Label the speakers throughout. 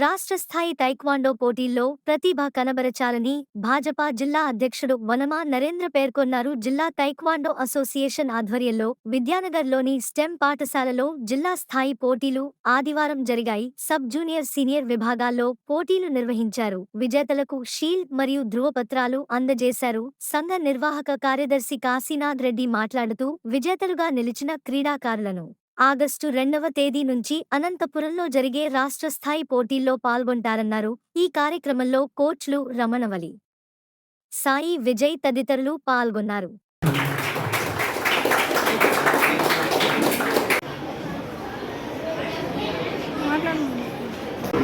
Speaker 1: రాష్ట్ర స్థాయి టైక్వాండో పోటీల్లో ప్రతిభ కనబరచాలని భాజపా జిల్లా అధ్యక్షుడు వనమా నరేంద్ర పేర్కొన్నారు. జిల్లా టైక్వాండో అసోసియేషన్ ఆధ్వర్యంలో విద్యానగర్లోని స్టెమ్ పాఠశాలలో జిల్లా స్థాయి పోటీలు ఆదివారం జరిగాయి. సబ్ జూనియర్ సీనియర్ విభాగాల్లో పోటీలు నిర్వహించారు. విజేతలకు షీల్డ్ మరియు ధృవపత్రాలు అందజేశారు. సంఘ నిర్వాహక కార్యదర్శి కాశీనాథ్ రెడ్డి మాట్లాడుతూ విజేతలుగా నిలిచిన క్రీడాకారులను ఆగస్టు 2వ తేదీ నుంచి అనంతపురంలో జరిగే రాష్ట్ర స్థాయి పోటీల్లో పాల్గొంటారన్నారు. ఈ కార్యక్రమంలో కోచ్లు రమణవలి, సాయి విజయ్ తదితరులు పాల్గొన్నారు.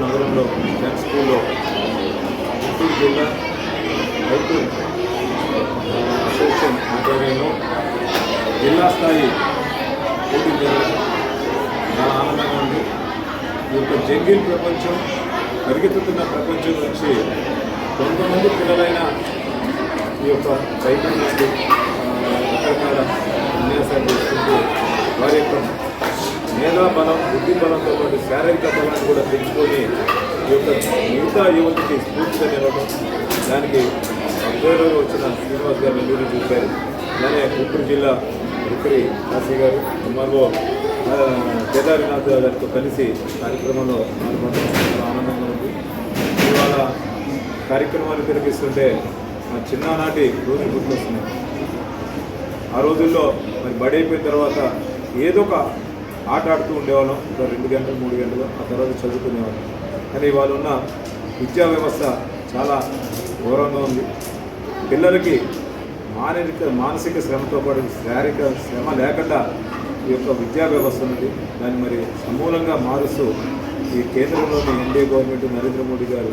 Speaker 2: నగరంలో స్కూల్లో గుంటూరు జిల్లా రైతు అసోసియేషన్ ఆధ్వర్యంలో జిల్లా స్థాయి పోటీ జరగడం చాలా ఆనందంగా ఉంది. ఈ యొక్క జంగిల్ ప్రపంచం, పరిగెత్తుతున్న ప్రపంచం నుంచి కొంతమంది పిల్లలైన ఈ యొక్క రైతుల నుండి రకరకాల విన్యాసాలు చేసుకుంటూ వారి యొక్క మేధా బలం, బుద్ధి బలంతో పాటు శారీరక బలాన్ని కూడా పెంచుకొని ఈ యొక్క మిగతా యువతకి స్ఫూర్తిగా నిలవడం, దానికి అబ్జర్వర్గా వచ్చిన శ్రీనివాస్ గారు నెల్లూరు చూశారు. అలానే గుంటూరు జిల్లా రుక్రి కాశీ గారు, ఎంఆర్ఓ కేదార్నాథ్ గారితో కలిసి కార్యక్రమంలో పాల్గొనడం చాలా ఆనందంగా ఉంది. ఇవాళ కార్యక్రమాలు తిరిగిస్తుంటే మా చిన్ననాటి రోజులు గుర్తొస్తున్నాయి. ఆ రోజుల్లో మరి బడి అయిపోయిన తర్వాత ఏదో ఒక ఆట ఆడుతూ ఉండేవాళ్ళం. ఒక 2 గంటలు 3 గంటలు, ఆ తర్వాత చదువుకునేవాళ్ళం. కానీ ఇవాళ ఉన్న విద్యా వ్యవస్థ చాలా ఘోరంగా ఉంది. పిల్లలకి మానసిక శ్రమతో పాటు శారీరక శ్రమ లేకుండా ఈ యొక్క విద్యా వ్యవస్థ ఉన్నది. దాన్ని మరి సమూలంగా మారుస్తూ ఈ కేంద్రంలోని ఎన్డీఏ గవర్నమెంట్ నరేంద్ర మోడీ గారు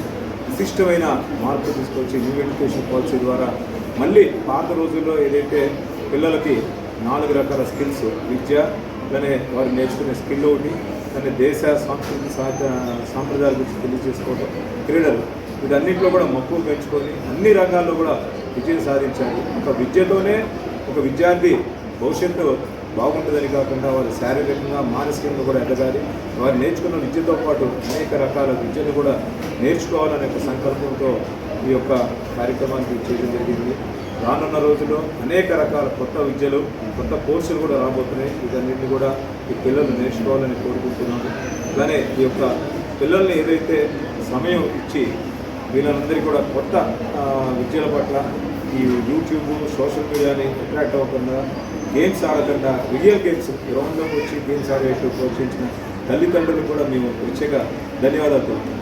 Speaker 2: విశిష్టమైన మార్పు తీసుకొచ్చి న్యూ ఎడ్యుకేషన్ పాలసీ ద్వారా మళ్ళీ పాత రోజుల్లో ఏదైతే పిల్లలకి 4 రకాల స్కిల్స్, విద్య, అలానే వారు నేర్చుకునే స్కిల్ ఒకటి, అలానే దేశ సంస్కృతి సాంప్రదాయాల గురించి తెలియజేసుకోవడం, క్రీడలు, వీటన్నింటిలో కూడా మక్కువ పెంచుకొని అన్ని రంగాల్లో కూడా విజయం సాధించాలి. ఒక విద్యతోనే ఒక విద్యార్థి భవిష్యత్తు బాగుంటుందని కాకుండా వారు శారీరకంగా మానసికంగా కూడా ఎదగాలి. వారు నేర్చుకున్న విద్యతో పాటు అనేక రకాల విద్యను కూడా నేర్చుకోవాలనే ఒక సంకల్పంతో ఈ యొక్క కార్యక్రమానికి చేయడం జరిగింది. రానున్న రోజుల్లో అనేక రకాల కొత్త విద్యలు, కొత్త కోర్సులు కూడా రాబోతున్నాయి. వీటన్నింటినీ కూడా ఈ పిల్లలు నేర్చుకోవాలని కోరుకుంటున్నాను. అలానే ఈ యొక్క పిల్లల్ని ఏదైతే సమయం ఇచ్చి వీళ్ళందరికీ కూడా కొత్త విద్యల పట్ల ఈ యూట్యూబ్, సోషల్ మీడియాని అట్రాక్ట్ అవ్వకుండా, గేమ్స్ ఆడకుండా రియల్ గేమ్స్ గ్రౌండ్లోకి వచ్చి గేమ్స్ ఆడేట్టు ప్రోత్సహించిన తల్లిదండ్రులు కూడా మేము ప్రత్యేక ధన్యవాదాలు తెలుపుతున్నాం.